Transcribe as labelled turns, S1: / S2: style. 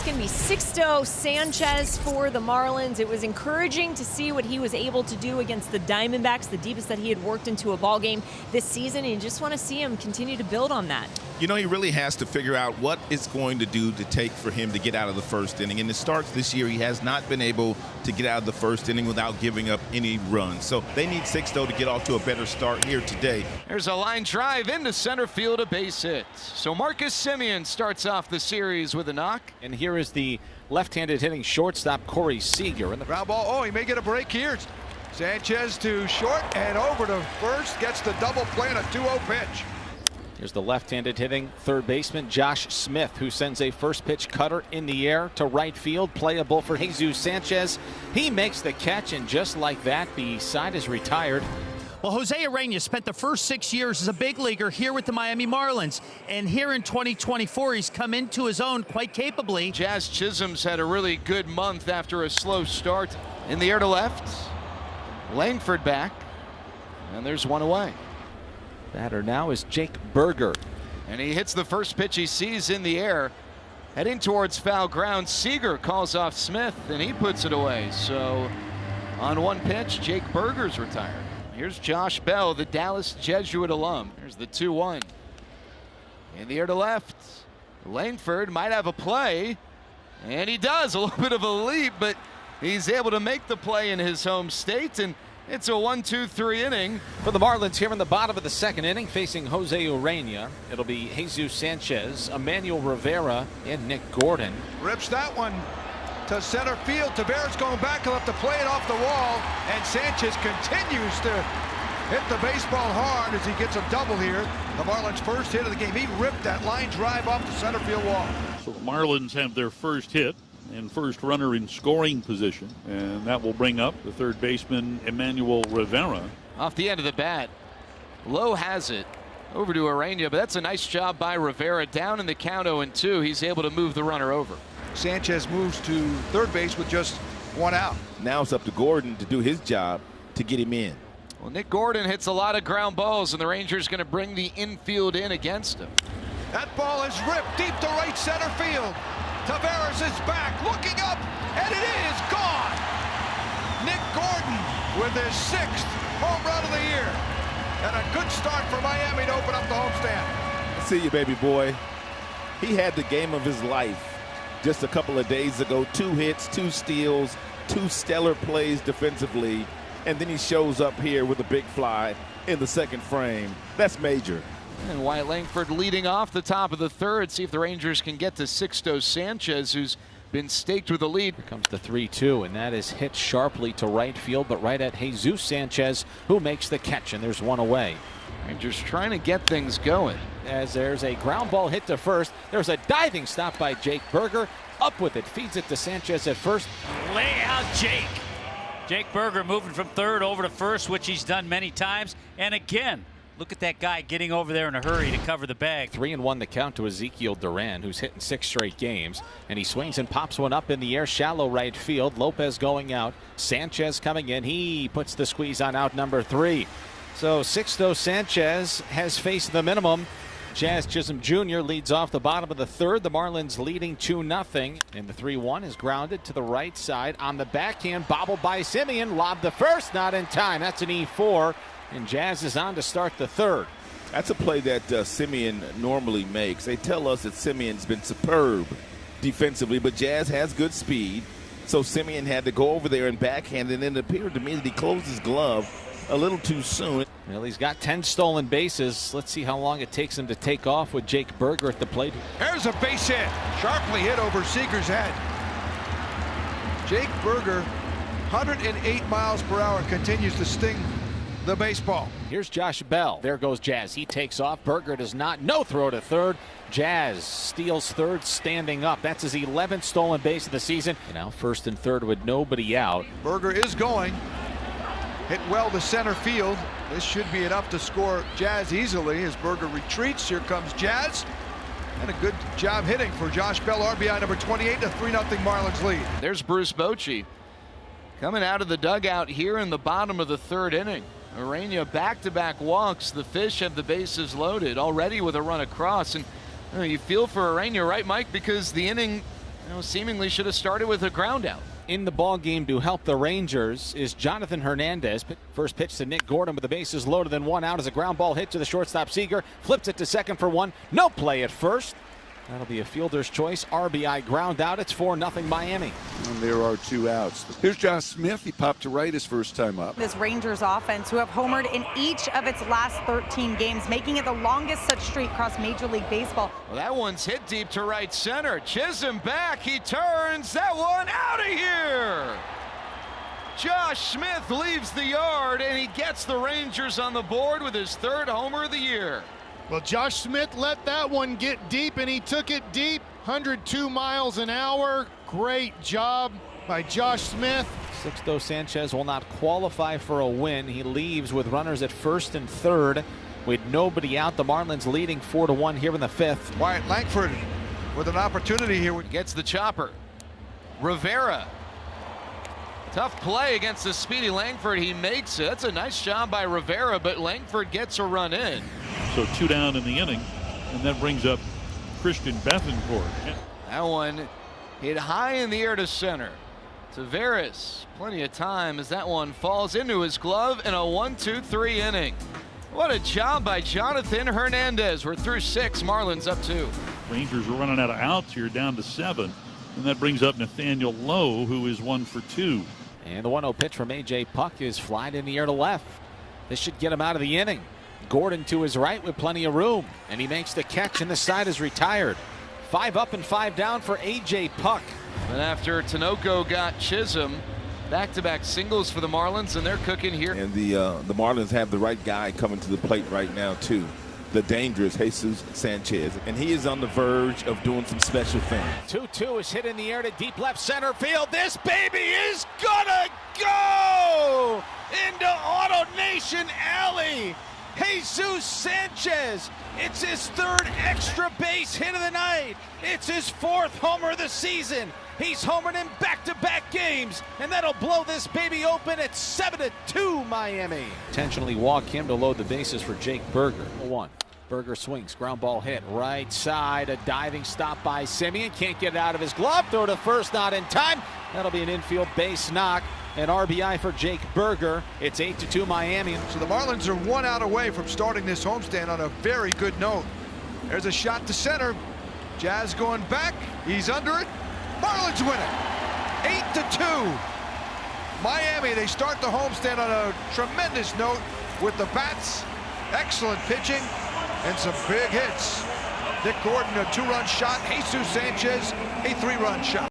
S1: going to be Sixto Sanchez for the Marlins. It was encouraging to see what he was able to do against the Diamondbacks, the deepest that he had worked into a ball game this season, and you just want to see him continue to build on that.
S2: You know, he really has to figure out what it's going to do to take for him to get out of the first inning. In the starts this year, he has not been able to get out of the first inning without giving up any runs. So they need Sixto to get off to a better start here today.
S3: There's a line drive into center field, a base hit. So Marcus Semien starts off the series with a knock.
S4: And here is the left-handed hitting shortstop Corey Seager.
S5: The ground ball. Oh, he may get a break here. Sanchez to short and over to first. Gets the double play and a 2-0 pitch.
S4: Here's the left-handed hitting third baseman Josh Smith, who sends a first pitch cutter in the air to right field, playable for Jesus Sanchez. He makes the catch, and just like that, the side is retired.
S6: Well, Jose Urena spent the first 6 years as a big leaguer here with the Miami Marlins, and here in 2024 he's come into his own quite capably.
S3: Jazz Chisholm's had a really good month after a slow start. In the air to left, Langford back, and there's one away.
S4: Batter now is Jake Burger.
S3: And he hits the first pitch he sees in the air. Heading towards foul ground, Seager calls off Smith, and he puts it away. So on one pitch, Jake Burger's retired. Here's Josh Bell, the Dallas Jesuit alum. Here's the 2-1. In the air to left, Langford might have a play, and he does. A little bit of a leap, but he's able to make the play in his home state, and it's a 1-2-3 inning.
S4: For the Marlins here in the bottom of the second inning, facing Jose Urena. It'll be Jesus Sanchez, Emmanuel Rivera, and Nick Gordon.
S5: Rips that one to center field. Tavares going back. He'll have to play it off the wall. And Sanchez continues to hit the baseball hard as he gets a double here. The Marlins' first hit of the game. He ripped that line drive off the center field wall.
S7: So the Marlins have their first hit and first runner in scoring position, and that will bring up the third baseman Emmanuel Rivera.
S3: Off the end of the bat, Lowe has it over to Urena, but that's a nice job by Rivera. Down in the count 0-2, he's able to move the runner over.
S5: Sanchez moves to third base with just one out.
S2: Now it's up to Gordon to do his job to get him in.
S3: Well, Nick Gordon hits a lot of ground balls, and the Rangers going to bring the infield in against him.
S5: That ball is ripped deep to right center field. Tavares is back, looking up, and it is gone. Nick Gordon with his 6th home run of the year. And a good start for Miami to open up the homestand.
S2: I see you, baby boy. He had the game of his life just a couple of days ago. 2 hits, 2 steals, 2 stellar plays defensively. And then he shows up here with a big fly in the second frame. That's major.
S3: And Wyatt Langford leading off the top of the third. See if the Rangers can get to Sixto Sanchez, who's been staked with a lead.
S4: Here comes the 3-2, and that is hit sharply to right field, but right at Jesus Sanchez, who makes the catch, and there's one away.
S3: Rangers trying to get things going.
S4: As there's a ground ball hit to first, there's a diving stop by Jake Burger. Up with it, feeds it to Sanchez at first.
S8: Lay out Jake. Jake Burger moving from third over to first, which he's done many times. And again, look at that guy getting over there in a hurry to cover the bag.
S4: 3-1 the count to Ezekiel Duran, who's hitting 6 straight games. And he swings and pops one up in the air, shallow right field. Lopez going out. Sanchez coming in. He puts the squeeze on out number 3. So Sixto Sanchez has faced the minimum. Jazz Chisholm Jr. leads off the bottom of the third. The Marlins leading 2-0. And the 3-1 is grounded to the right side on the backhand. Bobbled by Semien. Lobbed the first. Not in time. That's an E4. And Jazz is on to start the third.
S2: That's a play that Semien normally makes. They tell us that Semien's been superb defensively, but Jazz has good speed. So Semien had to go over there and backhand, and it appeared to me that he closed his glove a little too soon.
S4: Well, he's got 10 stolen bases. Let's see how long it takes him to take off with Jake Burger at the plate.
S5: There's a base hit. Sharply hit over Seager's head. Jake Burger, 108 miles per hour, continues to sting the baseball.
S4: Here's Josh Bell. There goes Jazz. He takes off. Burger does not. No throw to third. Jazz steals third standing up. That's his 11th stolen base of the season. And now first and third with nobody out.
S5: Burger is going. Hit well to center field. This should be enough to score Jazz easily as Burger retreats. Here comes Jazz. And a good job hitting for Josh Bell. RBI number 28, a 3-0 Marlins lead.
S3: There's Bruce Bochy coming out of the dugout here in the bottom of the third inning. Urena back-to-back walks. The Fish have the bases loaded already with a run across. And you feel for Urena, right, Mike? Because the inning seemingly should have started with a ground out.
S4: In the ball game to help the Rangers is Jonathan Hernandez. First pitch to Nick Gordon with the bases loaded and one out as a ground ball hit to the shortstop Seager. Flips it to second for one. No play at first. That'll be a fielder's choice. RBI ground out. It's 4-0 Miami.
S9: And there are 2 outs. Here's Josh Smith. He popped to right his first time up.
S10: This Rangers offense, who have homered in each of its last 13 games, making it the longest such streak across Major League Baseball.
S3: Well, that one's hit deep to right center. Chisholm back. He turns. That one out of here. Josh Smith leaves the yard, and he gets the Rangers on the board with his 3rd homer of the year.
S11: Well, Josh Smith let that one get deep, and he took it deep. 102 miles an hour. Great job by Josh Smith.
S4: Sixto Sanchez will not qualify for a win. He leaves with runners at first and third with nobody out. The Marlins leading 4-1 here in the 5th.
S5: Wyatt Langford with an opportunity here.
S3: Gets the chopper. Rivera. Tough play against the speedy Langford. He makes it. That's a nice job by Rivera, but Langford gets a run in.
S7: So 2 down in the inning, and that brings up Christian Bethancourt.
S3: That one hit high in the air to center. Taveras, plenty of time as that one falls into his glove in a 1-2-3 inning. What a job by Jonathan Hernandez. We're through 6. Marlins up 2.
S7: Rangers are running out of outs here, down to 7. And that brings up Nathaniel Lowe, who is 1 for 2.
S4: And the 1-0 pitch from A.J. Puck is flying in the air to left. This should get him out of the inning. Gordon to his right with plenty of room, and he makes the catch, and the side is retired. 5 up and 5 down for A.J. Puck.
S3: But after Tinoco got Chisholm, back-to-back singles for the Marlins, and they're cooking here.
S2: And the Marlins have the right guy coming to the plate right now, too. The dangerous Jesus Sanchez, and he is on the verge of doing some special things.
S4: 2-2 is hit in the air to deep left center field. This baby is gonna go into AutoNation Alley. Jesus Sanchez, it's his 3rd extra base hit of the night. It's his 4th homer of the season. He's homered in back-to-back games, and that'll blow this baby open at 7-2 Miami. Intentionally walk him to load the bases for Jake Burger. 1. Burger swings, ground ball hit, right side, a diving stop by Simeon. Can't get it out of his glove, throw to first, not in time. That'll be an infield base knock. An RBI for Jake Burger. It's 8-2 Miami.
S5: So the Marlins are 1 out away from starting this homestand on a very good note. There's a shot to center. Jazz going back. He's under it. Marlins win it. 8-2. Miami, they start the homestand on a tremendous note with the bats. Excellent pitching and some big hits. Nick Gordon, a 2-run shot. Jesus Sanchez, a 3-run shot.